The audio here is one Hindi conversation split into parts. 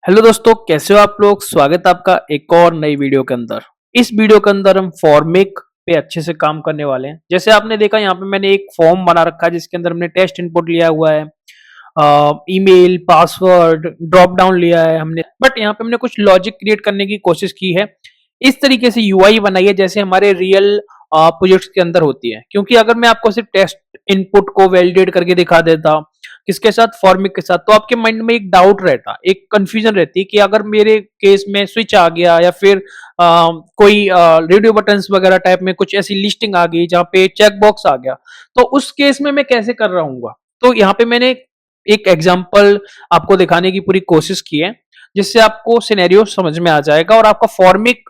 हेलो दोस्तों, कैसे हो आप लोग। स्वागत है आपका एक और नई वीडियो के अंदर। इस वीडियो के अंदर हम फॉर्मिक पे अच्छे से काम करने वाले हैं। जैसे आपने देखा यहाँ पे मैंने एक फॉर्म बना रखा है जिसके अंदर हमने टेस्ट इनपुट लिया हुआ है, ईमेल, पासवर्ड, ड्रॉप डाउन लिया है हमने। बट यहाँ पे हमने कुछ लॉजिक क्रिएट करने की कोशिश की है। इस तरीके से यूआई बनाई है जैसे हमारे रियल प्रोजेक्ट्स के अंदर होती है। क्योंकि अगर मैं आपको सिर्फ टेस्ट इनपुट को वैलिडेट करके दिखा देता किसके साथ, फॉर्मिक के साथ, तो आपके माइंड में एक डाउट रहता, एक कंफ्यूजन रहती कि अगर मेरे केस में स्विच आ गया या फिर कोई रेडियो बटन्स वगैरह टाइप में कुछ ऐसी लिस्टिंग आ गई जहाँ पे चेक बॉक्स आ गया, तो उस केस में मैं कैसे कर रहा हूँ। तो यहाँ पे मैंने एक एग्जाम्पल आपको दिखाने की पूरी कोशिश की है जिससे आपको सिनेरियो समझ में आ जाएगा और आपका फॉर्मिक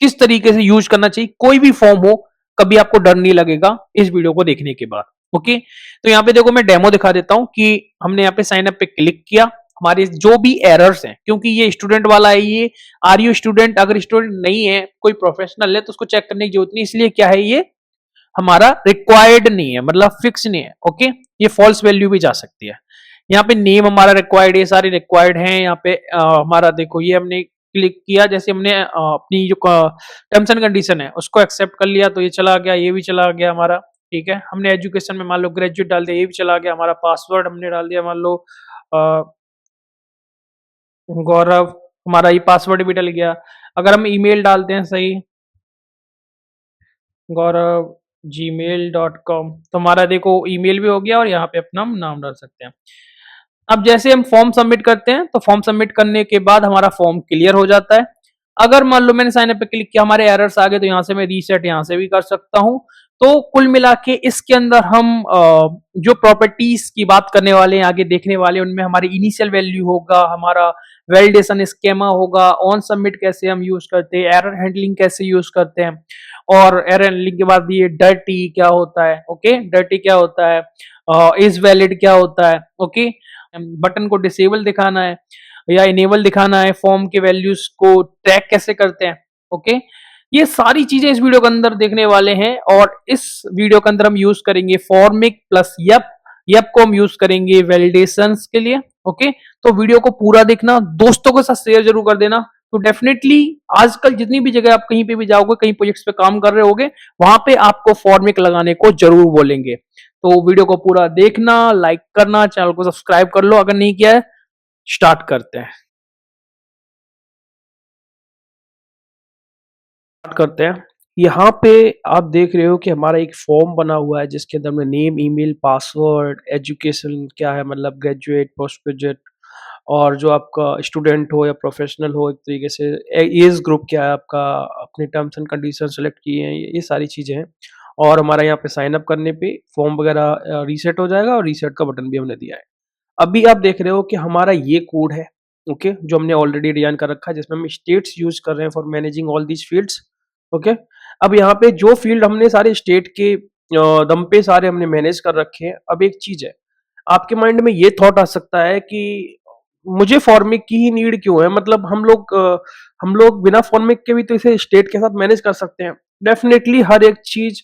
किस तरीके से यूज करना चाहिए, कोई भी फॉर्म हो, कभी आपको डर नहीं लगेगा इस वीडियो को देखने के बाद। ओके, तो यहाँ पे देखो मैं डेमो दिखा देता हूँ कि हमने यहाँ पे साइन अप पे क्लिक किया। हमारे जो भी एरर्स हैं, क्योंकि ये स्टूडेंट वाला है, ये आर यू स्टूडेंट, अगर स्टूडेंट नहीं है, कोई प्रोफेशनल है तो उसको चेक करने की जरूरत नहीं, इसलिए क्या है, ये हमारा रिक्वायर्ड नहीं है, मतलब फिक्स नहीं है। ओके, ये फॉल्स वैल्यू भी जा सकती है। यहाँ पे नेम हमारा रिक्वायर्ड, ये सारे रिक्वायर्ड हैं। यहाँ पे हमारा देखो, ये हमने क्लिक किया, जैसे हमने अपनी जो टर्म्स एंड कंडीशन है उसको एक्सेप्ट कर लिया तो ये चला गया, ये भी चला गया हमारा। ठीक है, हमने एजुकेशन में मान लो ग्रेजुएट डाल दिया, ये भी चला गया हमारा। पासवर्ड हमने डाल दिया मान लो गौरव, हमारा ये पासवर्ड भी डल गया। अगर हम ईमेल डालते हैं सही, गौरव gmail.com, तो हमारा देखो ईमेल भी हो गया और यहाँ पे अपना हम नाम डाल सकते हैं। अब जैसे हम फॉर्म सबमिट करते हैं तो फॉर्म सबमिट करने के बाद हमारा फॉर्म क्लियर हो जाता है। अगर मान लो मैंने साइन अप पे क्लिक किया, हमारे एरर्स आ गए, तो यहाँ से मैं रीसेट यहाँ से भी कर सकता हूँ। तो कुल मिला के इसके अंदर हम जो प्रॉपर्टीज की बात करने वाले हैं, आगे देखने वाले हैं, उनमें हमारी इनिशियल वैल्यू होगा, हमारा वैलिडेशन स्केमा होगा, ऑन सबमिट कैसे हम यूज करते हैं, एरर हैंडलिंग कैसे यूज करते हैं, और एरर हैंडलिंग के बाद ये डर्टी क्या होता है। ओके, डर्टी क्या होता है, इज वैलिड क्या होता है। ओके, बटन को डिसेबल दिखाना है या इनेबल दिखाना है, फॉर्म के वैल्यूज को ट्रैक कैसे करते हैं। ओके, ये सारी चीजें इस वीडियो के अंदर देखने वाले हैं और इस वीडियो के अंदर हम यूज करेंगे फॉर्मिक प्लस यप। यप को हम यूज करेंगे वैलिडेशंस के लिए। ओके, तो वीडियो को पूरा देखना, दोस्तों के साथ शेयर जरूर कर देना। तो डेफिनेटली आजकल जितनी भी जगह आप कहीं पे भी जाओगे, कहीं प्रोजेक्ट्स पे काम कर रहे होगे, वहां पे आपको फॉर्मिक लगाने को जरूर बोलेंगे। तो वीडियो को पूरा देखना, लाइक करना, चैनल को सब्सक्राइब कर लो अगर नहीं किया है। स्टार्ट करते हैं। यहाँ पे आप देख रहे हो कि हमारा एक फॉर्म बना हुआ है जिसके अंदर हमने नेम, ईमेल, पासवर्ड, एजुकेशन क्या है, मतलब ग्रेजुएट, पोस्ट ग्रेजुएट, और जो आपका स्टूडेंट हो या प्रोफेशनल हो, एक तरीके से एज ग्रुप क्या है आपका, अपने टर्म्स एंड कंडीशन सेलेक्ट किए हैं, ये सारी चीज़ें हैं। और हमारा यहाँ पे साइन अप करने पे फॉर्म वगैरह रीसेट हो जाएगा और रीसेट का बटन भी हमने दिया है। अभी आप देख रहे हो कि हमारा ये कोड है, ओके, जो हमने ऑलरेडी डिजाइन कर रखा है, जिसमें हम स्टेट्स यूज कर रहे हैं for managing all these fields. Okay, अब यहाँ पे जो फील्ड हमने सारे स्टेट के दम पे सारे हमने मैनेज कर रखे हैं। अब एक चीज है, आपके माइंड में ये थॉट आ सकता है कि मुझे फॉर्मिक की ही नीड क्यों है, मतलब हम लोग बिना फॉर्मिक के भी तो इसे स्टेट के साथ मैनेज कर सकते हैं। डेफिनेटली हर एक चीज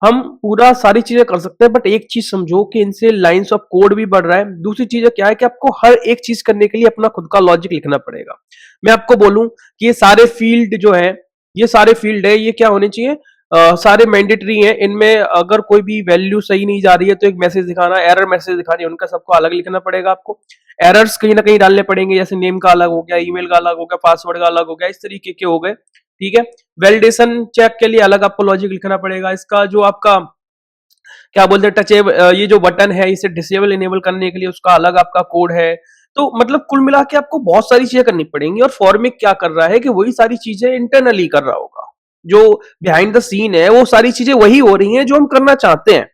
हम पूरा सारी चीजें कर सकते हैं, बट एक चीज समझो कि इनसे लाइंस ऑफ कोड भी बढ़ रहा है। दूसरी चीज क्या है कि आपको हर एक चीज करने के लिए अपना खुद का लॉजिक लिखना पड़ेगा। मैं आपको बोलूं कि ये सारे फील्ड जो है, ये सारे फील्ड है, ये क्या होने चाहिए, सारे मैंडेटरी हैं। इनमें अगर कोई भी वैल्यू सही नहीं जा रही है तो एक मैसेज दिखाना, एरर मैसेज दिखानी है, उनका सबको अलग लिखना पड़ेगा आपको। एरर्स कहीं ना कहीं डालने पड़ेंगे, जैसे नेम का अलग हो गया, ईमेल का अलग हो गया, पासवर्ड का अलग हो गया, इस तरीके के हो गए। ठीक है, वैलिडेशन चेक के लिए अलग आपको लॉजिक लिखना पड़ेगा। इसका जो आपका क्या बोलते हैं, ये जो बटन है, इसे डिसेबल इनेबल करने के लिए उसका अलग आपका कोड है। तो मतलब कुल मिला के आपको बहुत सारी चीजें करनी पड़ेंगी। और फॉर्मिक क्या कर रहा है कि वही सारी चीजें इंटरनली कर रहा होगा, जो बिहाइंड द सीन है वो सारी चीजें वही हो रही हैं जो हम करना चाहते हैं।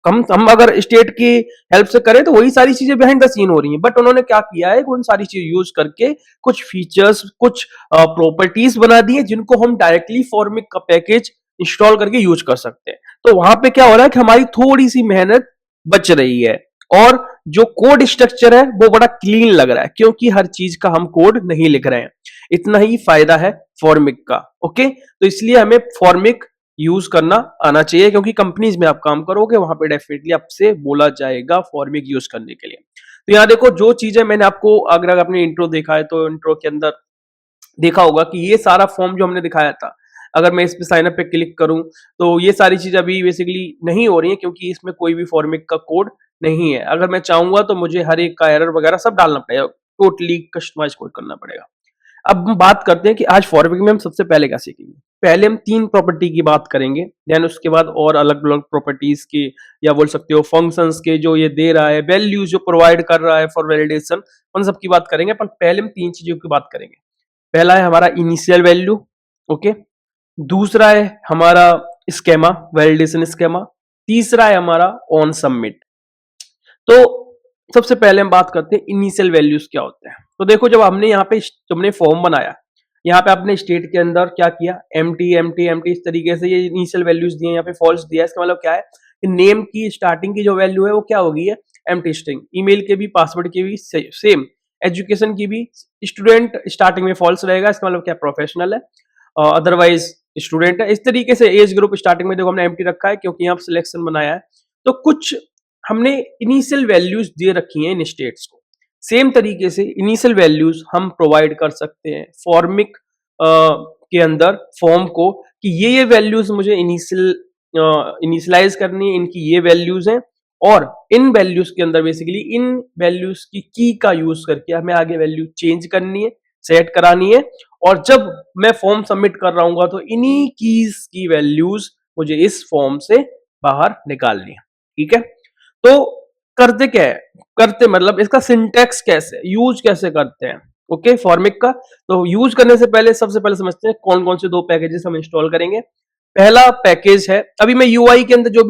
हम अगर स्टेट की हेल्प से करें तो वही सारी चीजें बिहाइंड द सीन हो रही हैं, बट उन्होंने क्या किया है, उन सारी चीज यूज करके कुछ फीचर्स, कुछ प्रॉपर्टीज बना दी है जिनको हम डायरेक्टली फॉर्मिक का पैकेज इंस्टॉल करके यूज कर सकते हैं। तो वहां पे क्या हो रहा है कि हमारी थोड़ी सी मेहनत बच रही है और जो कोड स्ट्रक्चर है वो बड़ा क्लीन लग रहा है, क्योंकि हर चीज का हम कोड नहीं लिख रहे हैं। इतना ही फायदा है फॉर्मिक का। ओके, तो इसलिए हमें फॉर्मिक यूज करना आना चाहिए, क्योंकि कंपनीज में आप काम करोगे वहां पे डेफिनेटली आपसे बोला जाएगा फॉर्मिक यूज करने के लिए। तो यहाँ देखो जो चीजें मैंने आपको, अगर आपने इंट्रो देखा है तो इंट्रो के अंदर देखा होगा कि ये सारा फॉर्म जो हमने दिखाया था, अगर मैं इस पे साइन अप पे क्लिक करूं तो ये सारी चीजें अभी बेसिकली नहीं हो रही हैं, क्योंकि इसमें कोई भी फॉर्मिक का कोड नहीं है। अगर मैं चाहूंगा तो मुझे हर एक का एरर वगैरह सब डालना पड़ेगा, टोटली कस्टमाइज कोड करना पड़ेगा। अब हम बात करते हैं कि आज फॉर्मिक में हम सबसे पहले क्या सीखेंगे। पहले हम 3 प्रॉपर्टी की बात करेंगे, देन उसके बाद और अलग-अलग प्रॉपर्टीज की, या बोल सकते हो फंक्शंस के जो ये दे रहा है, वैल्यूज जो प्रोवाइड कर रहा है फॉर वैलिडेशन, उन सब की बात करेंगे। पर पहले हम 3 चीजों की बात करेंगे। पहला है हमारा इनिशियल वैल्यू, ओके। दूसरा है हमारा स्केमा, वैलिडेशन स्केमा। तीसरा है हमारा ऑन सबमिट। तो सबसे पहले हम बात करते हैं इनिशियल वैल्यूज क्या होते हैं। तो देखो, जब हमने यहाँ पे तुमने फॉर्म बनाया, यहाँ पे आपने स्टेट के अंदर क्या किया, एम्प्टी एम्प्टी एम्प्टी, इस तरीके से ये इनिशियल वैल्यूज दिए, यहाँ पे फॉल्स दिया है। इसका मतलब क्या है कि नेम की स्टार्टिंग की जो वैल्यू है वो क्या होगी, है एम्प्टी स्ट्रिंग। ईमेल के भी, पासवर्ड के भी सेम, एजुकेशन की भी स्टूडेंट स्टार्टिंग में फॉल्स रहेगा, इसका मतलब क्या, प्रोफेशनल है, अदरवाइज स्टूडेंट है। इस तरीके से एज ग्रुप स्टार्टिंग में देखो हमने एम्प्टी रखा है क्योंकि यहाँ सिलेक्शन बनाया है। तो कुछ हमने इनिशियल वैल्यूज दे रखी हैं इन स्टेट्स को। सेम तरीके से इनिशियल वैल्यूज हम प्रोवाइड कर सकते हैं फॉर्मिक के अंदर फॉर्म को, कि ये वैल्यूज मुझे इनिशियलाइज करनी है, इनकी ये वैल्यूज हैं, और इन वैल्यूज के अंदर बेसिकली इन वैल्यूज की का यूज करके हमें आगे वैल्यू चेंज करनी है, सेट करानी है। और जब मैं फॉर्म सबमिट कर रहा हूँ तो इन्हीं कीज की वैल्यूज मुझे इस फॉर्म से बाहर निकालनी है। ठीक है, तो करते क्या है, करते मतलब इसका सिंटेक्स कैसे, यूज कैसे करते हैं, ओके, फॉर्मिक का। तो यूज करने से पहले सबसे पहले समझते हैं कौन कौन से 2 पैकेजेस हम इंस्टॉल करेंगे। पहला पैकेज है, अभी मैं यूआई के अंदर जो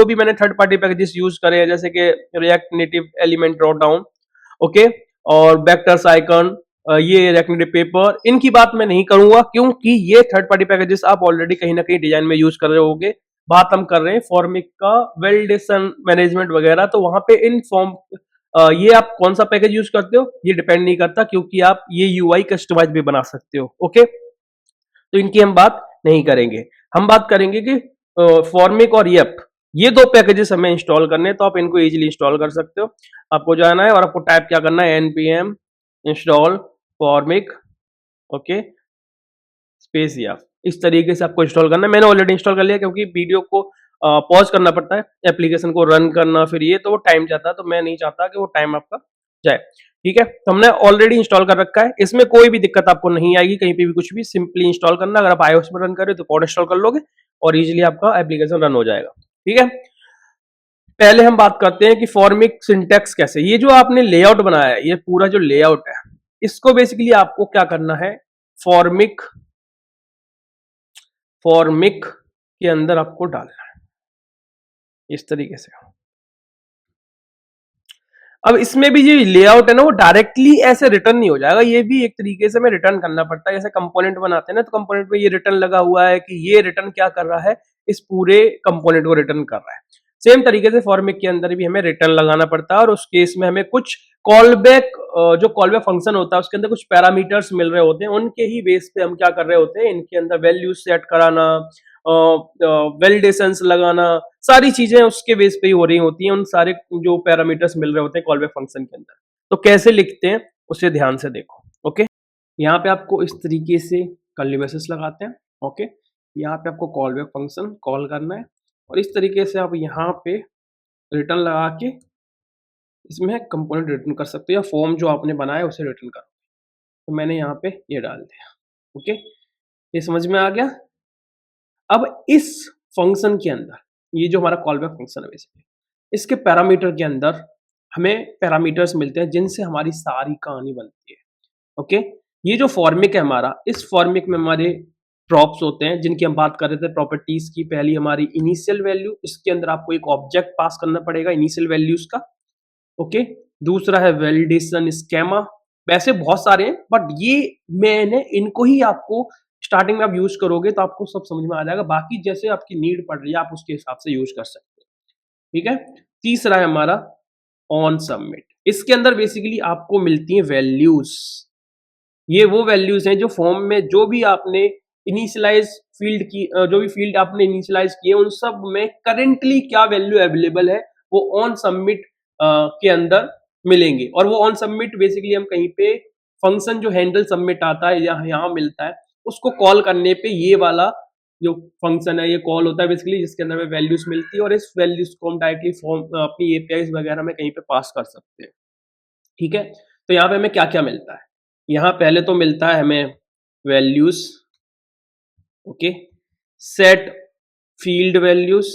भी मैंने थर्ड पार्टी पैकेजेस यूज करे हैं, जैसे कि react native element drop down, okay, और वेक्टर्स आइकन, ये रिएक्ट नेटिव पेपर, इनकी बात मैं नहीं करूंगा क्योंकि ये थर्ड पार्टी पैकेजेस आप ऑलरेडी कहीं ना कहीं डिजाइन में यूज कर रहे होगे। बात हम कर रहे हैं फॉर्मिक का वैलिडेशन मैनेजमेंट वगैरह, तो वहां पे इन फॉर्म ये आप कौन सा पैकेज यूज करते हो ये डिपेंड नहीं करता, क्योंकि आप ये यूआई कस्टमाइज भी बना सकते हो, ओके। तो इनकी हम बात नहीं करेंगे। हम बात करेंगे कि फॉर्मिक और येप, ये 2 पैकेजेस हमें इंस्टॉल करने हैं, तो आप इनको इजीली इंस्टॉल कर सकते हो। आपको जाना है और आपको टाइप क्या करना है, npm install formic, okay, space या, इस तरीके से आपको इंस्टॉल करना है। मैंने ऑलरेडी इंस्टॉल कर लिया क्योंकि वीडियो को पॉज करना पड़ता है, एप्लीकेशन को रन करना, फिर ये तो वो टाइम जाता है, तो मैं नहीं चाहता कि वो टाइम आपका जाए। ठीक है, तो हमने ऑलरेडी इंस्टॉल कर रखा है, इसमें कोई भी दिक्कत आपको नहीं आएगी, कहीं पे भी कुछ भी सिंपली इंस्टॉल करना। अगर आप iOS में रन कर रहे हो तो कोड इंस्टॉल कर लोगे और इजीली आपका एप्लीकेशन रन हो जाएगा। ठीक है, पहले हम बात करते हैं कि फॉर्मिक सिंटैक्स कैसे, ये जो आपने लेआउट बनाया है, ये पूरा जो लेआउट है, इसको बेसिकली आपको क्या करना है, फॉर्मिक फॉर्मिक के अंदर आपको डालना है इस तरीके से। अब इसमें भी जो लेआउट है ना, वो डायरेक्टली ऐसे रिटर्न नहीं हो जाएगा, ये भी एक तरीके से हमें रिटर्न करना पड़ता है। जैसे कंपोनेंट बनाते हैं ना, तो कंपोनेंट में ये रिटर्न लगा हुआ है कि ये रिटर्न क्या कर रहा है, इस पूरे कंपोनेंट को रिटर्न कर रहा है। सेम तरीके से फॉर्मिक के अंदर भी हमें रिटर्न लगाना पड़ता है, और उस केस में हमें कुछ कॉलबैक, जो कॉलबैक फंक्शन होता है उसके अंदर कुछ पैरामीटर्स मिल रहे होते हैं, उनके ही बेस पे हम क्या कर रहे होते हैं, इनके अंदर वैल्यू सेट कराना, वैलिडेशंस लगाना, सारी चीजें उसके बेस पे ही हो रही होती हैं, उन सारे जो पैरामीटर्स मिल रहे होते हैं कॉलबैक फंक्शन के अंदर। तो कैसे लिखते हैं उसे ध्यान से देखो, ओके। यहाँ पे आपको इस तरीके से कर्ली ब्रेसेस लगाते हैं, ओके। यहाँ पे आपको कॉलबैक फंक्शन कॉल करना है, और इस तरीके से आप यहाँ पे रिटर्न लगा के इसमें कंपोनेंट रिटर्न कर सकते हो, या फॉर्म जो आपने बनाया उसे रिटर्न करो। तो मैंने यहाँ पे ये डाल दिया, ओके, ये समझ में आ गया। अब इस फंक्शन के अंदर, ये जो हमारा कॉलबैक फंक्शन है बेसिकली, इसके पैरामीटर के अंदर हमें पैरामीटर्स मिलते हैं जिनसे हमारी सारी कहानी बनती है, ओके। ये जो फॉर्मिक है हमारा, इस फॉर्मिक में हमारे प्रॉप्स होते हैं जिनकी हम बात कर रहे थे, प्रॉपर्टीज की। पहली हमारी इनिशियल वैल्यू, इसके अंदर आपको एक ऑब्जेक्ट पास करना पड़ेगा इनिशियल वैल्यूज का, ओके। दूसरा है वैलिडेशन स्कीमा, वैसे बहुत सारे हैं बट ये मैंने इनको ही आपको स्टार्टिंग में आप यूज करोगे तो आपको सब समझ में आ जाएगा, बाकी जैसे आपकी नीड पड़ रही है आप उसके हिसाब से यूज कर सकते हो। ठीक है, तीसरा है हमारा ऑन सबमिट, इसके अंदर बेसिकली आपको मिलती है वैल्यूज। ये वो वैल्यूज हैं जो फॉर्म में जो भी आपने इनिशियलाइज फील्ड की, जो भी फील्ड आपने इनिशियलाइज किए उन सब में करेंटली क्या वैल्यू अवेलेबल है, वो ऑन सबमिट के अंदर मिलेंगे। और वो ऑन सबमिट बेसिकली हम कहीं पे फंक्शन जो हैंडल सबमिट आता है या यहाँ मिलता है, उसको कॉल करने पे ये वाला जो फंक्शन है ये कॉल होता है बेसिकली, जिसके अंदर में वैल्यूज मिलती है और इस वैल्यूज को हम डायरेक्टली फॉर्म अपनी एपीआईज वगैरह में कहीं पे पास कर सकते हैं। ठीक है, तो यहाँ पे हमें क्या क्या मिलता है, यहाँ पहले तो मिलता है हमें values. Okay, set field values.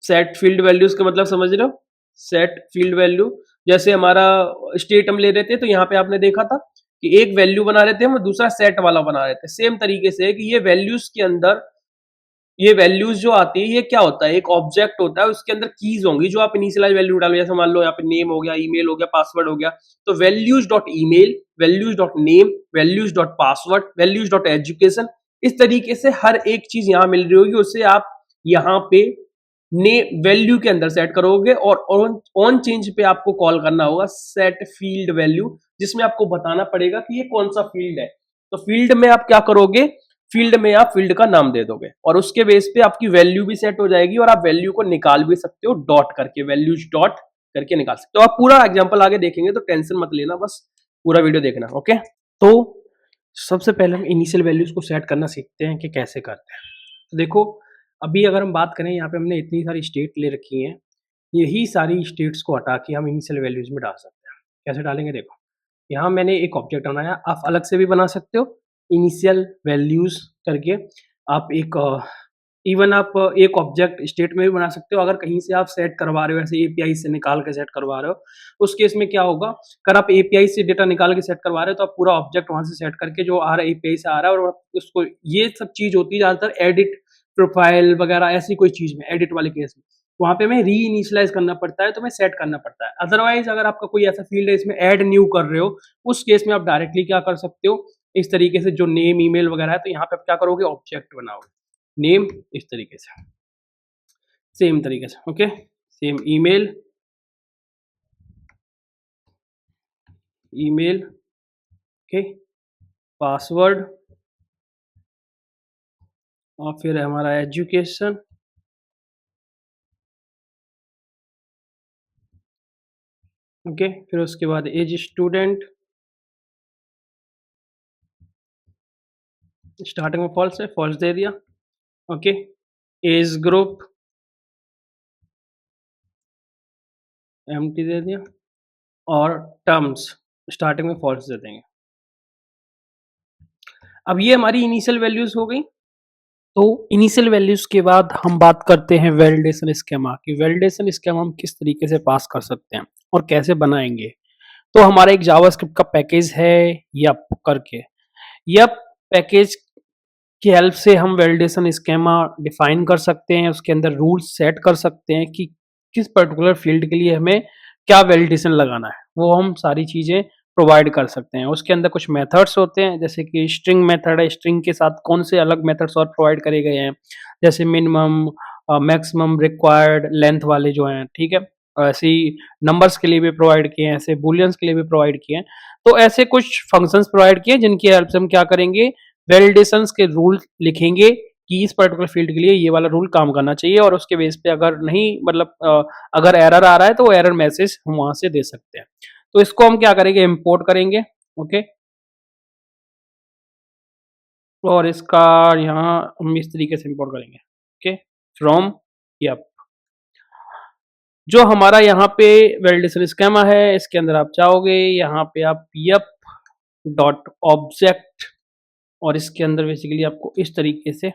Set field values का मतलब समझ रहे हो, सेट फील्ड वैल्यू जैसे हमारा स्टेट हम ले रहे थे, तो यहाँ पे आपने देखा था कि एक वैल्यू बना रहे थे हम, दूसरा सेट वाला बना रहे थे। सेम तरीके से कि ये वैल्यूज के अंदर ये वैल्यूज जो आती है ये क्या होता है, एक ऑब्जेक्ट होता है, उसके अंदर कीज होंगी जो आप इनिशियलाइज वैल्यू डालो, जैसे मान लो यहाँ पे नेम हो गया, ईमेल हो गया, पासवर्ड हो गया। तो values dot email, values dot name, values dot password, values dot education, इस तरीके से हर एक चीज यहाँ मिल रही होगी, उससे आप यहाँ पे ने वैल्यू के अंदर सेट करोगे और ऑन चेंज पे आपको कॉल करना होगा सेट फील्ड वैल्यू, जिसमें आपको बताना पड़ेगा कि ये कौन सा फील्ड है। तो फील्ड में आप क्या करोगे, फील्ड में आप फील्ड का नाम दे दोगे और उसके बेस पे आपकी वैल्यू भी सेट हो जाएगी और आप वैल्यू को निकाल भी सकते हो डॉट करके, वैल्यूज डॉट करके निकाल सकते हो। आप पूरा एग्जांपल आगे देखेंगे तो टेंशन मत लेना, बस पूरा वीडियो देखना। ओके, तो सबसे पहले हम इनिशियल वैल्यूज को सेट करना सीखते हैं कि कैसे करते हैं। तो देखो, अभी अगर हम बात करें, यहाँ पे हमने इतनी सारी स्टेट ले रखी हैं, यही सारी स्टेट्स को हटा के हम इनिशियल वैल्यूज में डाल सकते हैं। कैसे डालेंगे, देखो यहाँ मैंने एक ऑब्जेक्ट बनाया, आप अलग से भी बना सकते हो इनिशियल वैल्यूज करके। आप एक इवन आप एक ऑब्जेक्ट स्टेट में भी बना सकते हो, अगर कहीं से आप सेट करवा रहे हो, ऐसे एपीआई से निकाल के सेट करवा रहे हो, उस केस में क्या होगा, अगर आप एपीआई से डेटा निकाल के सेट करवा रहे हो तो आप पूरा ऑब्जेक्ट वहां से सेट करके जो आ रहा है एपीआई से आ रहा है, और उसको ये सब चीज होती है ज्यादातर एडिट प्रोफाइल वगैरह ऐसी कोई चीज में, एडिट वाले केस में वहां पे हमें री इनिशियलाइज करना पड़ता है, तो मैं सेट करना पड़ता है। अदरवाइज अगर आपका कोई ऐसा फील्ड है इसमें ऐड न्यू कर रहे हो, उस केस में आप डायरेक्टली क्या कर सकते हो, इस तरीके से जो नेम ईमेल वगैरह है, तो यहाँ पे आप क्या करोगे, ऑब्जेक्ट बनाओगे नेम, इस तरीके से सेम तरीके से। Okay, same email, email, okay, password, और फिर हमारा एजुकेशन, ओके, फिर उसके बाद एज स्टूडेंट, स्टार्टिंग में फॉल्स है, फॉल्स दे दिया। ओके, एज ग्रुप एम्प्टी दे दिया, और टर्म्स स्टार्टिंग में फॉल्स दे देंगे। अब ये हमारी इनिशियल वैल्यूज हो गई। तो इनिशियल वैल्यूज के बाद हम बात करते हैं वैलिडेशन स्कीमा की। वैलिडेशन स्कीमा हम किस तरीके से पास कर सकते हैं और कैसे बनाएंगे। तो हमारा एक जावास्क्रिप्ट का पैकेज है यप करके, यप पैकेज की हेल्प से हम वैलिडेशन स्कीमा डिफाइन कर सकते हैं, उसके अंदर रूल्स सेट कर सकते हैं कि किस पर्टिकुलर फील्ड के लिए हमें क्या वैलिडेशन लगाना है, वो हम सारी चीज़ें प्रोवाइड कर सकते हैं। उसके अंदर कुछ मेथड्स होते हैं, जैसे कि स्ट्रिंग मेथड है, स्ट्रिंग के साथ कौन से अलग मेथड्स और प्रोवाइड करे गए हैं, जैसे मिनिमम, मैक्सिमम, रिक्वायर्ड, लेंथ वाले जो हैं, ठीक है। ऐसे ही नंबर्स के लिए भी प्रोवाइड किए हैं, ऐसे बुलियंस के लिए भी प्रोवाइड किए हैं। तो ऐसे कुछ फंक्शंस प्रोवाइड किए हैं जिनकी हेल्प से हम क्या करेंगे, वैलिडेशंस के रूल लिखेंगे कि इस पर्टिकुलर फील्ड के लिए ये वाला रूल काम करना चाहिए, और उसके बेस पे अगर नहीं, मतलब अगर एरर आ रहा है तो वो एरर मैसेज हम वहां से दे सकते हैं। तो इसको हम क्या करेंगे, इंपोर्ट करेंगे। ओके, और इसका यहाँ हम इस तरीके से इंपोर्ट करेंगे। ओके, फ्रॉम यप, जो हमारा यहाँ पे वैलिडेशन स्कीमा है, इसके अंदर आप चाहोगे यहाँ पे आप यप डॉट ऑब्जेक्ट, और इसके अंदर बेसिकली आपको इस तरीके से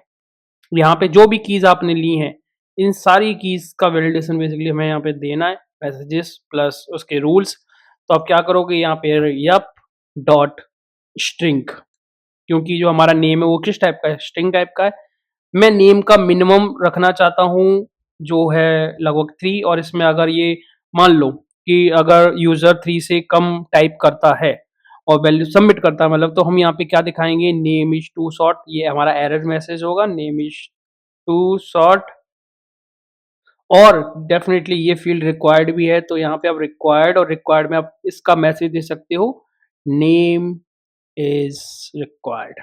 यहाँ पे जो भी कीज आपने ली हैं, इन सारी कीज का वैलिडेशन बेसिकली हमें यहाँ पे देना है, मैसेजेस प्लस उसके रूल्स। तो आप क्या करोगे, यहाँ पे यप डॉट स्ट्रिंग, क्योंकि जो हमारा नेम है वो किस टाइप का है, स्ट्रिंग टाइप का है। मैं नेम का मिनिमम रखना चाहता हूँ जो है लगभग 3, और इसमें अगर ये मान लो कि अगर यूजर 3 से कम टाइप करता है और वैल्यू सबमिट करता है, मतलब तो हम यहाँ पे क्या दिखाएंगे, नेम इज टू शॉर्ट, ये हमारा एरर मैसेज होगा, नेम इज टू शॉर्ट। और डेफिनेटली ये फील्ड रिक्वायर्ड भी है, तो यहाँ पे आप रिक्वायर्ड, और रिक्वायर्ड में आप इसका मैसेज दे सकते हो, नेम इज रिक्वायर्ड।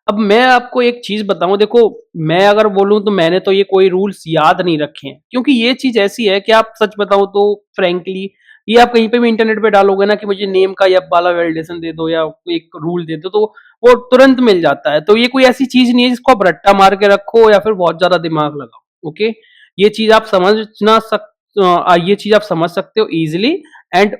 अब मैं आपको एक चीज़ बताऊँ, देखो मैं अगर बोलूँ तो मैंने तो ये कोई रूल्स याद नहीं रखे हैं, क्योंकि ये चीज़ ऐसी है कि आप सच बताऊँ तो फ्रैंकली ये आप कहीं पे भी इंटरनेट पे डालोगे ना कि मुझे नेम का ये वाला वैलिडेशन दे दो या एक रूल दे दो, तो वो तुरंत मिल जाता है। तो ये कोई ऐसी चीज़ नहीं है जिसको आप रट्टा मार के रखो या फिर बहुत ज़्यादा दिमाग लगाओ, ओके? ये चीज़ आप ये चीज़ आप समझ सकते हो ईज़िली, एंड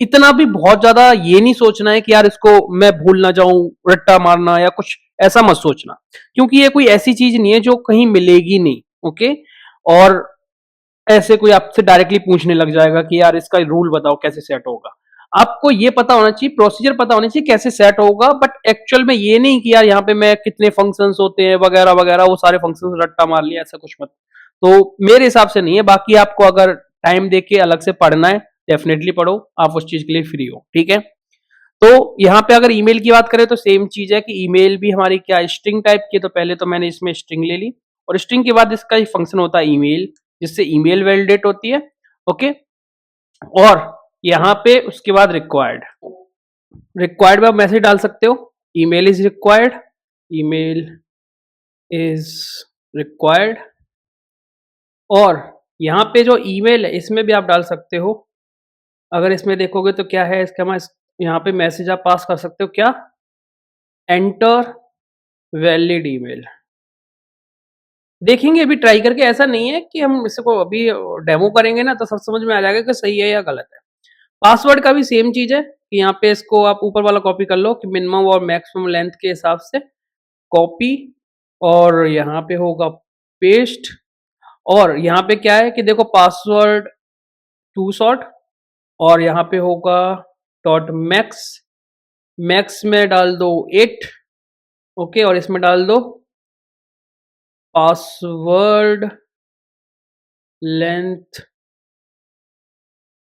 इतना भी बहुत ज़्यादा ये नहीं सोचना है कि यार इसको मैं भूल ना जाऊँ, रट्टा मारना या कुछ ऐसा मत सोचना, क्योंकि ये कोई ऐसी चीज़ नहीं है जो कहीं मिलेगी नहीं, ओके? और ऐसे कोई आपसे डायरेक्टली पूछने लग जाएगा कि यार इसका रूल बताओ कैसे सेट होगा। आपको ये पता होना चाहिए, प्रोसीजर पता होना चाहिए कैसे सेट होगा, बट एक्चुअल में ये नहीं कि यार यहाँ पे मैं कितने फंक्शंस होते हैं वगैरह-वगैरह वो सारे फंक्शंस रट्टा मार लिया, ऐसा कुछ मत। तो मेरे हिसाब से नहीं है, बाकी आपको अगर टाइम देके अलग से पढ़ना है, डेफिनिटली पढ़ो, आप उस चीज़ के लिए फ्री हो, ठीक है? तो यहाँ पे अगर ईमेल की बात करें तो सेम चीज़ है कि ईमेल भी हमारी क्या स्ट्रिंग टाइप की है, तो पहले तो मैंने इसमें स्ट्रिंग ले ली और स्ट्रिंग के बाद इसका एक फंक्शन होता है ईमेल, जिससे ईमेल वैलिडेट होती है, ओके? और यहाँ पे उसके बाद रिक्वायर्ड, रिक्वायर्ड में आप मैसेज डाल सकते हो, email is required, email is required. और यहाँ पे जो ईमेल है इसमें भी आप डाल सकते हो। अगर इसमें देखोगे तो क्या है इसका यहाँ पे मैसेज आप पास कर सकते हो, क्या? Enter valid email. देखेंगे अभी ट्राई करके, ऐसा नहीं है कि हम इसको अभी डेमो करेंगे ना तो सब समझ में आ जाएगा कि सही है या गलत है। पासवर्ड का भी सेम चीज़ है कि यहाँ पे इसको आप ऊपर वाला कॉपी कर लो कि मिनिमम और मैक्सिमम लेंथ के हिसाब से कॉपी, और यहाँ पे होगा पेस्ट। और यहाँ पे क्या है कि देखो पासवर्ड टू शॉर्ट, और यहाँ पे होगा डॉट मैक्स, मैक्स में डाल दो 8, ओके? और इसमें डाल दो password length,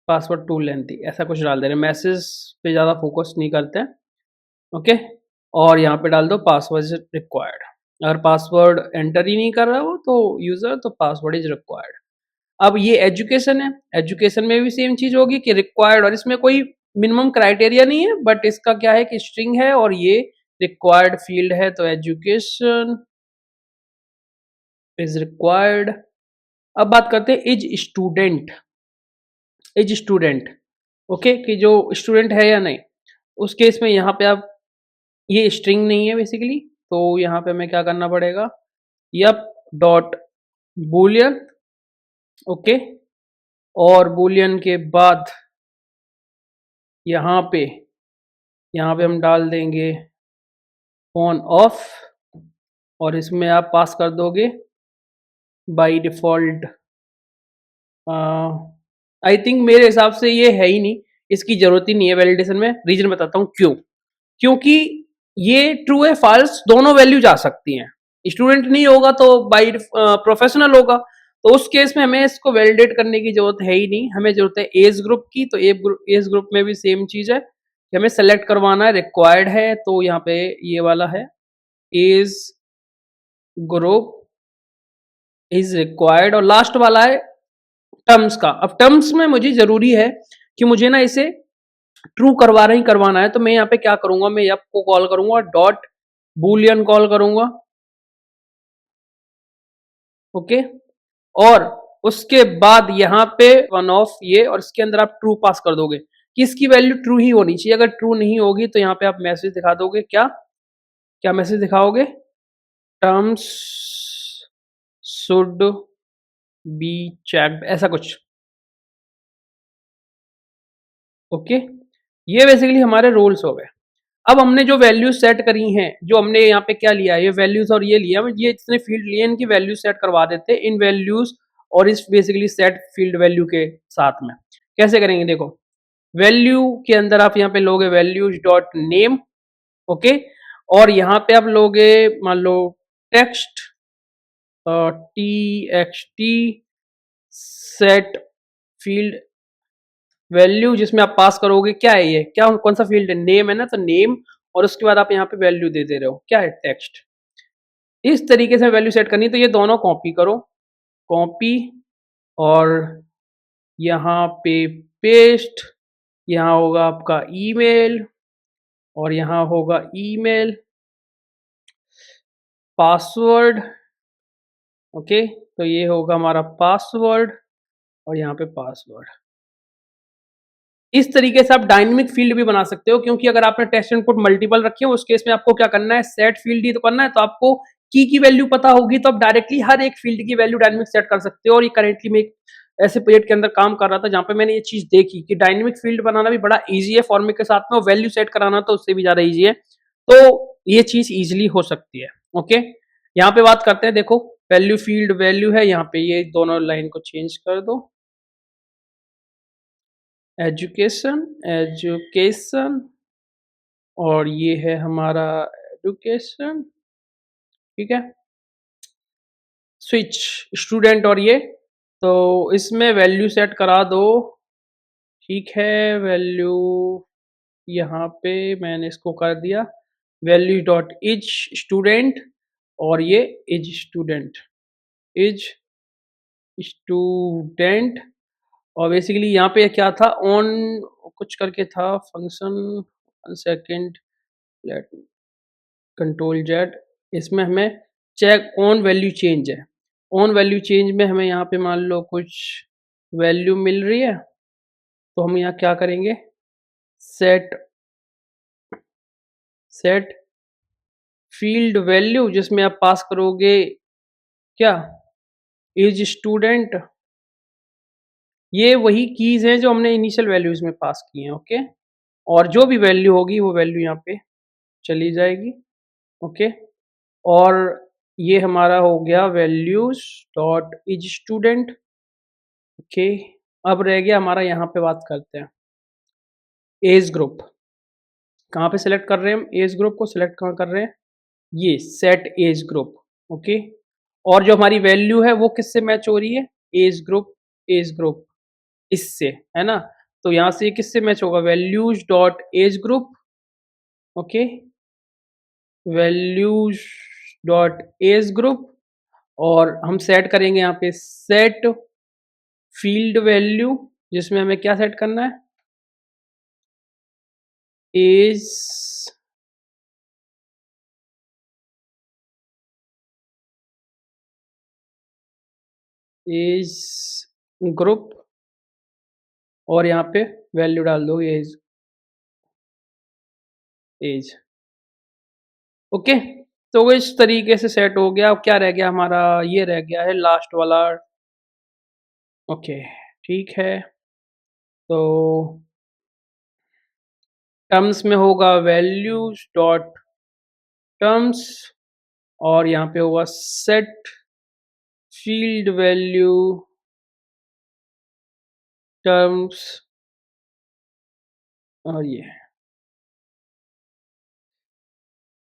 password to lengthy, ऐसा कुछ डाल दे रहे हैं, मैसेज पे ज़्यादा फोकस नहीं करते हैं, ओके? और यहाँ पे डाल दो पासवर्ड इज रिक्वायर्ड। अगर पासवर्ड एंटर ही नहीं कर रहा हो तो यूज़र, तो पासवर्ड इज रिक्वायर्ड। अब ये एजुकेशन है, एजुकेशन में भी सेम चीज़ होगी कि रिक्वायर्ड, और इसमें कोई मिनिमम क्राइटेरिया नहीं है, बट इसका क्या है कि स्ट्रिंग है और ये रिक्वायर्ड फील्ड है, तो एजुकेशन इज रिक्वायर्ड। अब बात करते हैं is student, is student, okay? कि जो स्टूडेंट है या नहीं। उस केस में यहाँ पे आप, ये स्ट्रिंग नहीं है बेसिकली, तो यहाँ पे हमें क्या करना पड़ेगा, यप डॉट बूलियन, ओके? और बूलियन के बाद यहाँ पे हम डाल देंगे ऑन ऑफ, और इसमें आप पास कर दोगे बाय डिफ़ॉल्ट। आई थिंक मेरे हिसाब से ये है ही नहीं, इसकी ज़रूरत ही नहीं है वैलिडेशन में। रीज़न बताता हूँ क्यों? क्योंकि ये ट्रू है फ़ॉल्स दोनों वैल्यू जा सकती हैं। स्टूडेंट नहीं होगा तो प्रोफ़ेशनल होगा, तो उस केस में हमें इसको वैलिडेट करने की ज़रूरत है ही नहीं। हमें ज़रूरत है एज ग्रुप की, तो एज ग्रुप में भी सेम चीज़ है कि हमें सेलेक्ट करवाना है, रिक्वायर्ड है, तो यहाँ पे ये वाला है, एज ग्रुप इज़ रिक्वायर्ड, और लास्ट वाला है टर्म्स का। अब टर्म्स में मुझे ज़रूरी है कि मुझे ना इसे ट्रू करवाना ही करवाना है, तो मैं यहाँ पे क्या करूँगा, मैं यप को कॉल करूँगा, डॉट बूलियन कॉल करूँगा, ओके? और उसके बाद यहाँ पे वन ऑफ ये, और इसके अंदर आप ट्रू पास कर दोगे कि इसकी वैल्यू ट्रू ही होनी चाहिए। अगर ट्रू नहीं होगी तो यहाँ पे आप मैसेज दिखा दोगे, क्या? क्या मैसेज दिखाओगे? टर्म्स शुड बी चेक्ड, ऐसा कुछ, ओके? ये बेसिकली हमारे रूल्स हो गए। अब हमने जो वैल्यूज सेट करी हैं, जो हमने यहाँ पे क्या लिया है, ये वैल्यूज और ये लिया, ये जितने फील्ड लिए इनकी वैल्यू सेट करवा देते हैं इन वैल्यूज और इस बेसिकली सेट फील्ड वैल्यू के साथ में। कैसे करेंगे देखो, वैल्यू के अंदर आप यहाँ पे लोगे वैल्यूज डॉट नेम, ओके? और यहाँ पे आप लोगे मान लो text, T X T set field value, जिसमें आप पास करोगे क्या है, ये क्या कौन सा फील्ड है, नेम है ना, तो नेम, और उसके बाद आप यहाँ पे वैल्यू दे रहे हो, क्या है, टेक्स्ट। इस तरीके से वैल्यू सेट करनी है, तो ये दोनों कॉपी करो, कॉपी, और यहाँ पे पेस्ट, यहाँ होगा आपका ईमेल, और यहाँ होगा ईमेल, पासवर्ड। ओके, तो ये होगा हमारा पासवर्ड और यहाँ पे पासवर्ड। इस तरीके से आप डायनेमिक फ़ील्ड भी बना सकते हो, क्योंकि अगर आपने टेस्ट इनपुट मल्टीपल रखे हो, उस केस में आपको क्या करना है, सेट फ़ील्ड ही तो करना है, तो आपको की वैल्यू पता होगी तो आप डायरेक्टली हर एक फ़ील्ड की वैल्यू डायनेमिक सेट कर सकते हो। और ये करेंटली मैं एक ऐसे प्रोजेक्ट के अंदर काम कर रहा था, जहाँ पे मैंने ये चीज़ देखी कि डायनेमिक फ़ील्ड बनाना भी बड़ा ईज़ी है फॉर्मेट के साथ में, और वैल्यू सेट कराना तो उससे भी ज़्यादा ईज़ी है। तो ये चीज़ ईज़िली हो सकती है। ओके, यहाँ पे बात करते हैं, देखो वैल्यू फ़ील्ड वैल्यू है, यहाँ पे ये दोनों लाइन को चेंज कर दो। एजुकेशन, एजुकेशन, और ये है हमारा एजुकेशन, ठीक है? स्विच स्टूडेंट, और ये तो इसमें वैल्यू सेट करा दो, ठीक है? वैल्यू यहाँ पे मैंने इसको कर दिया वैल्यू डॉट इज स्टूडेंट, और ये इज स्टूडेंट, इज स्टूडेंट। और बेसिकली यहाँ पे क्या था, ऑन कुछ करके था function, 1 second, let control Z. इसमें हमें चेक ऑन वैल्यू चेंज है। ऑन वैल्यू चेंज में हमें यहाँ पे मान लो कुछ वैल्यू मिल रही है, तो हम यहाँ क्या करेंगे, सेट सेट फील्ड वैल्यू, जिसमें आप पास करोगे क्या, इज स्टूडेंट। ये वही कीज हैं जो हमने इनिशियल वैल्यूज में पास की हैं। ओके, और जो भी वैल्यू होगी वो वैल्यू यहाँ पे चली जाएगी। ओके, और ये हमारा हो गया values dot is student. Okay, अब रह गया हमारा, यहाँ पे बात करते हैं एज ग्रुप। कहाँ पे सिलेक्ट कर रहे हैं हम एज ग्रुप को, सिलेक्ट कहाँ कर रहे हैं, ये सेट एज ग्रुप। ओके, और जो हमारी वैल्यू है वो किससे मैच हो रही है, एज ग्रुप, एज ग्रुप इससे, है ना? तो यहाँ से ये किससे मैच होगा, values dot age group. Okay, values dot age group, और हम सेट करेंगे यहाँ पे सेट फील्ड वैल्यू, जिसमें हमें क्या सेट करना है, एज एज ग्रुप, और यहाँ पे वैल्यू डाल दो एज, एज। ओके, तो वो इस तरीके से सेट हो गया। अब क्या रह गया हमारा, ये रह गया है लास्ट वाला। ओके, ठीक है, तो टर्म्स में होगा वैल्यूज डॉट टर्म्स, और यहाँ पे होगा सेट फील्ड वैल्यू टर्म्स, और ये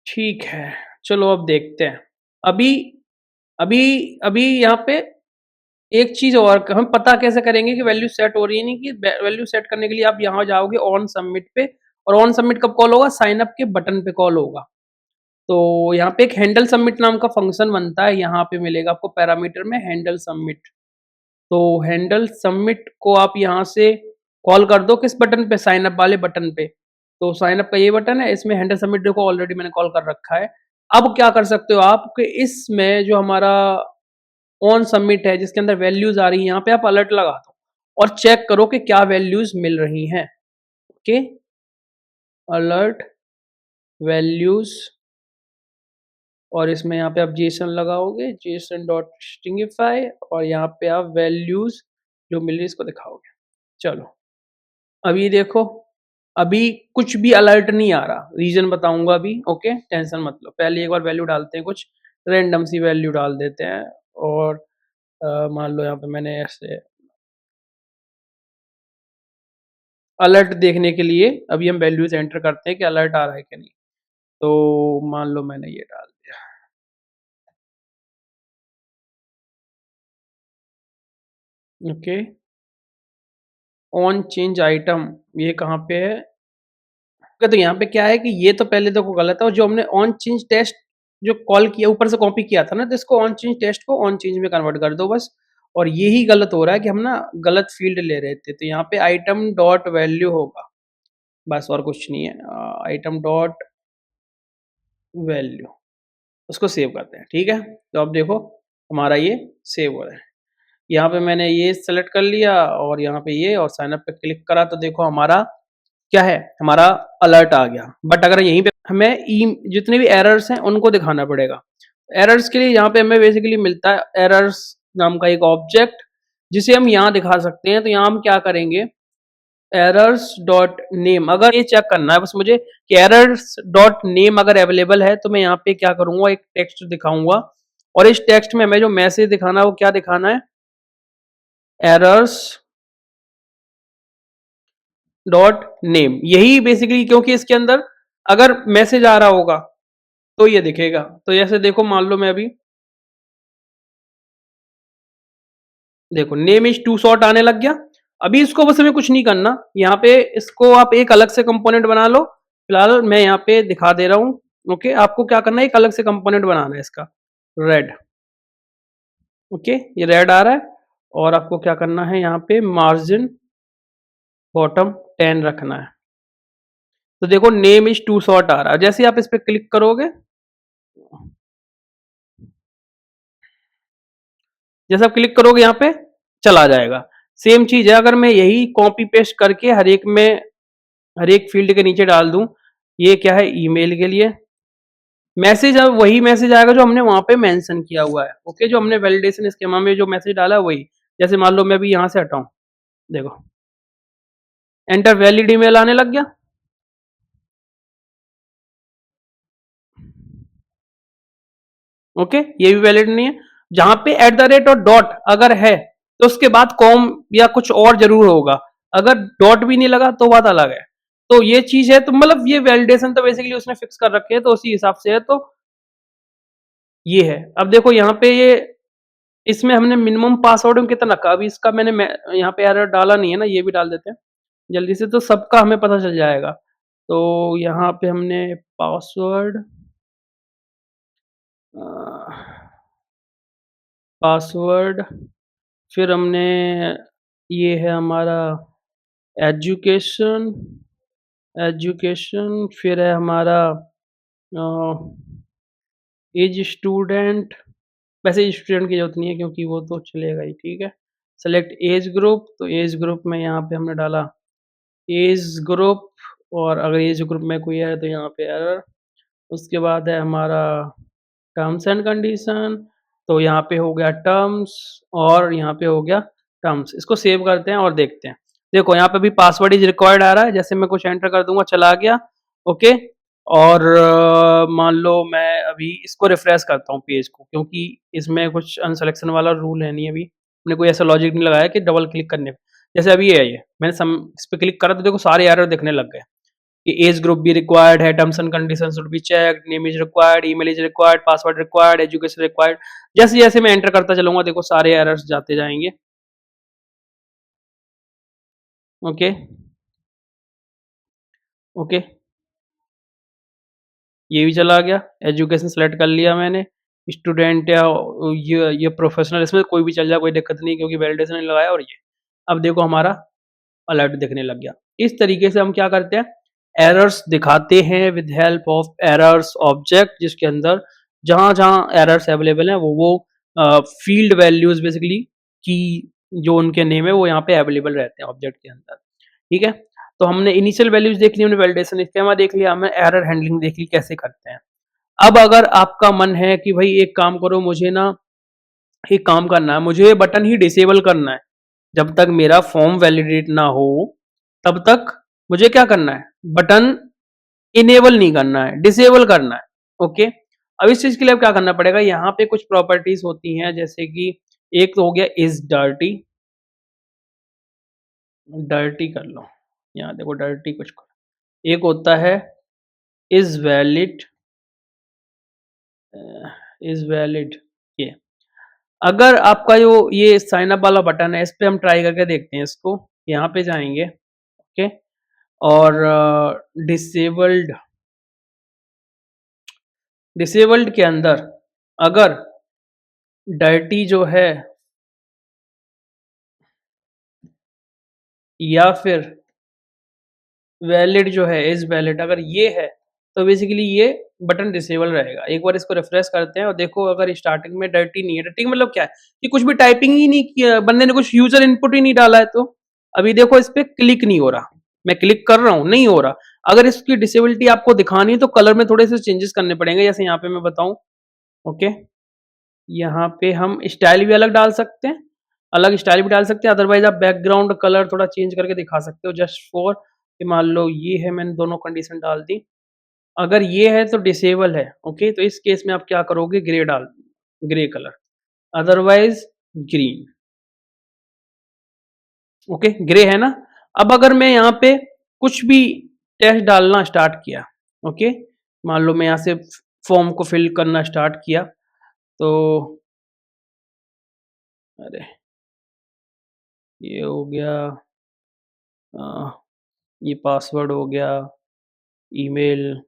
ठीक है। चलो अब देखते हैं। अभी अभी अभी यहाँ पे एक चीज और, हम पता कैसे करेंगे कि वैल्यू सेट हो रही है, नहीं कि वैल्यू सेट करने के लिए आप यहाँ जाओगे ऑन सबमिट पे, और ऑन सबमिट कब कॉल होगा, साइन अप के बटन पे कॉल होगा। तो यहाँ पे एक हैंडल सबमिट नाम का फंक्शन बनता है, यहाँ पे मिलेगा आपको पैरामीटर में हैंडल सबमिट। तो हैंडल सबमिट को आप यहाँ से कॉल कर दो किस बटन पे, साइन अप वाले बटन पे। तो साइन अप का ये बटन है, इसमें हैंडल सबमिट देखो ऑलरेडी मैंने कॉल कर रखा है। अब क्या कर सकते हो आप कि इसमें जो हमारा ऑन सबमिट है, जिसके अंदर वैल्यूज आ रही है, यहाँ पे आप अलर्ट लगा दो और चेक करो कि क्या वैल्यूज मिल रही हैं। ओके, अलर्ट वैल्यूज, और इसमें यहाँ पे आप जेसन लगाओगे, जेसन डॉट स्ट्रिंगिफाई, और यहाँ पे आप वैल्यूज जो मिल रही है इसको दिखाओगे। चलो अभी देखो, अभी कुछ भी अलर्ट नहीं आ रहा, रीजन बताऊंगा अभी। ओके, टेंशन मत लो, पहले एक बार वैल्यू डालते हैं, कुछ रैंडम सी वैल्यू डाल देते हैं। और मान लो यहाँ पे मैंने ऐसे अलर्ट देखने के लिए अभी हम वैल्यूज एंटर करते हैं कि अलर्ट आ रहा है कि नहीं। तो मान लो मैंने ये डाल दिया। ओके, ऑन चेंज आइटम ये कहाँ पे है, तो यहाँ पे क्या है कि ये तो पहले देखो गलत है, और जो हमने ऑन चेंज टेस्ट जो कॉल किया ऊपर से कॉपी किया था ना, तो इसको ऑन चेंज टेस्ट को ऑन चेंज में कन्वर्ट कर दो बस। और यही गलत हो रहा है कि हम ना गलत फील्ड ले रहे थे, तो यहाँ पे आइटम डॉट वैल्यू होगा, बस और कुछ नहीं है, आइटम डॉट वैल्यू। उसको सेव करते हैं, ठीक है। तो अब देखो हमारा ये सेव हो रहा है। यहाँ पे मैंने ये सेलेक्ट कर लिया और यहाँ पे ये और साइन अप पे क्लिक करा तो देखो हमारा क्या है, हमारा अलर्ट आ गया। बट अगर यहीं पे हमें जितने भी एरर्स हैं उनको दिखाना पड़ेगा। एरर्स के लिए यहाँ पे हमें बेसिकली मिलता है एरर्स नाम का एक ऑब्जेक्ट, जिसे हम यहाँ दिखा सकते हैं। तो यहाँ हम क्या करेंगे, एरर्स डॉट नेम, अगर ये चेक करना है बस मुझे कि एरर्स डॉट नेम अगर अवेलेबल है तो मैं यहाँ पे क्या करूंगा, एक टेक्स्ट दिखाऊंगा और इस टेक्स्ट में हमें जो मैसेज दिखाना है वो क्या दिखाना है, एरर्स डॉट नेम। यही बेसिकली, क्योंकि इसके अंदर अगर मैसेज आ रहा होगा तो ये दिखेगा। तो जैसे देखो मान लो मैं अभी देखो नेम इज टू शॉर्ट आने लग गया। अभी इसको बस हमें कुछ नहीं करना, यहाँ पे इसको आप एक अलग से कंपोनेंट बना लो। फिलहाल मैं यहाँ पे दिखा दे रहा हूँ। ओके, आपको क्या करना है, एक अलग से कंपोनेंट बनाना है इसका, रेड। ओके, ये रेड आ रहा है और आपको क्या करना है, यहाँ पे मार्जिन बॉटम 10 रखना है। तो देखो नेम इज टू शॉर्ट आ रहा है। जैसे आप इस पे क्लिक करोगे, जैसे आप क्लिक करोगे यहाँ पे चला जाएगा। सेम चीज है, अगर मैं यही कॉपी पेस्ट करके हर एक फील्ड के नीचे डाल दूं, ये क्या है, ईमेल के लिए मैसेज, अब वही मैसेज आएगा जो हमने वहां पे मेंशन किया हुआ है। ओके, जो हमने वैलिडेशन स्कीमा में जो मैसेज डाला है वही। जैसे मान लो मैं भी यहाँ से हटाऊं, देखो एंटर वैलिड ईमेल आने लग गया। ओके, ये भी वैलिड नहीं है। जहां पे एट द रेट और डॉट अगर है तो उसके बाद कॉम या कुछ और जरूर होगा। अगर डॉट भी नहीं लगा तो बात अलग है। तो ये चीज है, तो मतलब ये वैलिडेशन तो बेसिकली उसने फिक्स कर रखे हैं, तो उसी हिसाब से है। तो ये है। अब देखो यहाँ पे ये इसमें हमने मिनिमम पासवर्ड में कितना रखा, अभी इसका मैंने यहाँ पे एरर डाला नहीं है ना, ये भी डाल देते हैं जल्दी से, तो सबका हमें पता चल जाएगा। तो यहाँ पे हमने पासवर्ड पासवर्ड फिर हमने ये है हमारा एजुकेशन, फिर है हमारा एज स्टूडेंट। वैसे स्टूडेंट की जरूरत नहीं है क्योंकि वो तो चलेगा ही, ठीक है। सेलेक्ट एज ग्रुप, तो एज ग्रुप में यहाँ पे हमने डाला एज ग्रुप, और अगर एज ग्रुप में कोई है तो यहाँ पे एरर। उसके बाद है हमारा टर्म्स एंड कंडीशन, तो यहाँ पे हो गया टर्म्स और यहाँ पे हो गया टर्म्स। इसको सेव करते हैं और देखते हैं। देखो यहाँ पे भी पासवर्ड इज रिक्वायर्ड आ रहा है, जैसे मैं कुछ एंटर कर दूंगा चला गया। ओके, और मान लो मैं अभी इसको रिफ्रेश करता हूँ पेज को, क्योंकि इसमें कुछ अनसिलेक्शन वाला रूल है नहीं, अभी मैंने कोई ऐसा लॉजिक नहीं लगाया कि डबल क्लिक करने पे। जैसे अभी ये है, ये मैंने इस पे क्लिक करा तो देखो सारे एरर दिखने लग गए कि एज ग्रुप भी रिक्वायर्ड है, terms and conditions should be checked, name is required, email is required, password required, education required. जैसे जैसे मैं एंटर करता चलूंगा देखो सारे एरर्स जाते जाएंगे। ओके, ओके, ये भी चला गया। एजुकेशन सेलेक्ट कर लिया मैंने, स्टूडेंट या ये प्रोफेशनल, इसमें कोई भी चल जाए, कोई दिक्कत नहीं क्योंकि वैलिडेशन नहीं लगाया। और ये अब देखो हमारा अलर्ट दिखने लग गया। इस तरीके से हम क्या करते हैं, एरर्स दिखाते हैं with help of errors object, जिसके अंदर जहां जहां एरर्स अवेलेबल है वो फील्ड वैल्यूज बेसिकली की जो उनके नेम है वो यहाँ पे अवेलेबल रहते हैं ऑब्जेक्ट के अंदर, ठीक है। तो हमने इनिशियल वैल्यूज देख ली, हमने वैलिडेशन स्कीमा देख लिया, हमने एरर हैंडलिंग देख ली कैसे करते हैं। अब अगर आपका मन है कि भाई एक काम करो, मुझे ना एक काम करना है, मुझे ये बटन ही डिसेबल करना है, जब तक मेरा फॉर्म वैलिडेट ना हो तब तक मुझे क्या करना है, बटन इनेबल नहीं करना है, डिसेबल करना है। ओके, अब इस चीज के लिए क्या करना पड़ेगा, यहाँ पे कुछ प्रॉपर्टीज होती हैं, जैसे कि एक तो हो गया इज डर्टी, डर्टी कर लो, यहाँ देखो डर्टी कुछ कर। एक होता है इज वैलिड, इज वैलिड, ये अगर आपका जो ये साइन अप वाला बटन है इस पे हम ट्राई करके देखते हैं इसको। यहाँ पे जाएंगे, ओके, और डिसेबल्ड, डिसेबल्ड के अंदर अगर डर्टी जो है या फिर वैलिड जो है, इज वैलिड, अगर ये है तो बेसिकली ये बटन डिसेबल रहेगा। एक बार इसको रिफ्रेश करते हैं और देखो अगर स्टार्टिंग में डर्टी नहीं है, डर्टी मतलब क्या है कि कुछ भी टाइपिंग ही नहीं किया, बंदे ने कुछ यूजर इनपुट ही नहीं डाला है, तो अभी देखो इस पे क्लिक नहीं हो रहा, मैं क्लिक कर रहा हूँ नहीं हो रहा। अगर इसकी डिसेबिलिटी आपको दिखानी है तो कलर में थोड़े से चेंजेस करने पड़ेंगे, जैसे यहाँ पे मैं बताऊँ। ओके, यहाँ पे हम स्टाइल भी अलग डाल सकते हैं, अलग स्टाइल भी डाल सकते हैं, अदरवाइज आप बैकग्राउंड कलर थोड़ा चेंज करके दिखा सकते हो, जस्ट फॉर कि मान लो ये है, मैंने दोनों कंडीशन डाल दी। अगर ये है तो डिसेबल है, ओके, तो इस केस में आप क्या करोगे, ग्रे डाल, grey colour, otherwise green. Okay, grey है ना। अब अगर मैं यहाँ पे कुछ भी टेक्स्ट डालना स्टार्ट किया, ओके, मान लो मैं यहाँ से फॉर्म को फिल करना स्टार्ट किया, तो अरे ये हो गया, अ, ये पासवर्ड हो गया, ईमेल,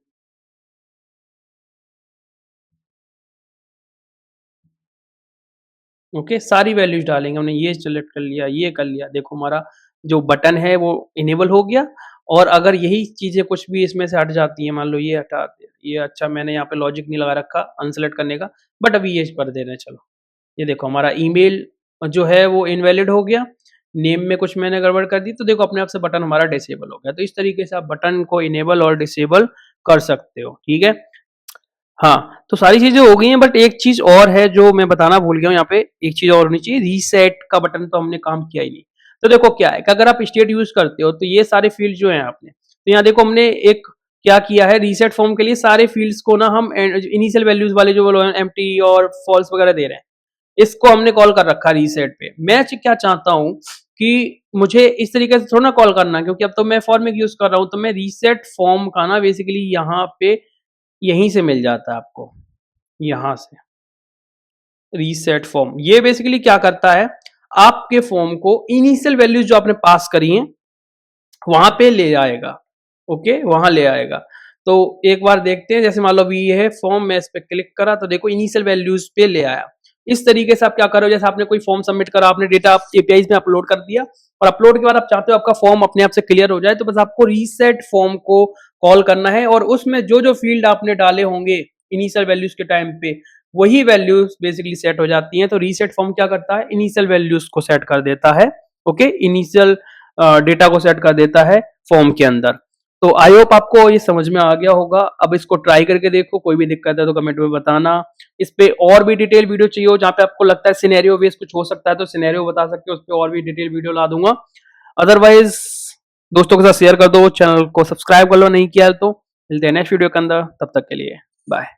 ओके, सारी वैल्यूज डालेंगे हमने, ये सेलेक्ट कर लिया, ये कर लिया, देखो हमारा जो बटन है वो इनेबल हो गया। और अगर यही चीजें कुछ भी इसमें से हट जाती हैं, मान लो ये हटा दिया, ये अच्छा मैंने यहाँ पे लॉजिक नहीं लगा रखा अनसेलेक्ट करने का, बट अभी ये कर दे रहे हैं, चलो ये देखो हमारा ईमेल जो है वो इनवैलिड हो गया, नेम में कुछ मैंने गड़बड़ कर दी, तो देखो अपने आप से बटन हमारा डिसेबल हो गया। तो इस तरीके से आप बटन को इनेबल और डिसेबल कर सकते हो, ठीक है। हाँ, तो सारी चीजें हो गई हैं, बट एक चीज और है जो मैं बताना भूल गया हूँ यहाँ पे, एक चीज और होनी चाहिए, रीसेट का बटन तो हमने काम किया ही नहीं। तो देखो क्या है कि अगर आप स्टेट यूज करते हो तो ये सारे फील्ड जो है आपने, तो यहाँ देखो हमने एक क्या किया है, रीसेट फॉर्म के लिए सारे फील्ड्स को ना हम इनिशियल वैल्यूज वाले जो एम्प्टी और फॉल्स वगैरह दे रहे हैं, इसको हमने कॉल कर रखा है रीसेट पे। मैं क्या चाहता हूँ कि मुझे इस तरीके से थोड़ा ना कॉल करना, क्योंकि अब तो मैं फॉर्मिक यूज कर रहा हूँ, तो मैं रीसेट फॉर्म का ना बेसिकली यहाँ पे यहीं से मिल जाता है आपको, यहाँ से रीसेट फॉर्म। ये बेसिकली क्या करता है, आपके फॉर्म को इनिशियल वैल्यूज जो आपने पास करी हैं वहां पे ले आएगा, ओके, वहां ले आएगा। तो एक बार देखते हैं, जैसे मान लो अभी ये है फॉर्म, मैं इस पे क्लिक करा तो देखो इनिशियल वैल्यूज पे ले आया। इस तरीके से आप क्या करो, जैसे आपने कोई फॉर्म सबमिट करा, आपने डेटा एपीआई में अपलोड कर दिया, और अपलोड के बाद आप चाहते हो आपका फॉर्म अपने आप से क्लियर हो जाए, तो बस आपको रीसेट फॉर्म को कॉल करना है, और उसमें जो जो फील्ड आपने डाले होंगे इनिशियल वैल्यूज के टाइम पे वही वैल्यूज बेसिकली सेट हो जाती हैं। तो रीसेट फॉर्म क्या करता है, इनिशियल वैल्यूज को सेट कर देता है, ओके, इनिशियल डेटा को सेट कर देता है फॉर्म के अंदर। तो आई होप आपको ये समझ में आ गया होगा। अब इसको ट्राई करके देखो, कोई भी दिक्कत है तो कमेंट में बताना। इस पे और भी डिटेल वीडियो चाहिए हो, जहाँ पे आपको लगता है सिनेरियो बेस कुछ हो सकता है तो सिनेरियो बता सकते हो, उस पर और भी डिटेल वीडियो ला दूंगा। अदरवाइज दोस्तों के साथ शेयर कर दो, चैनल को सब्सक्राइब कर लो नहीं किया है तो। मिलते हैं नेक्स्ट वीडियो के अंदर, तब तक के लिए बाय।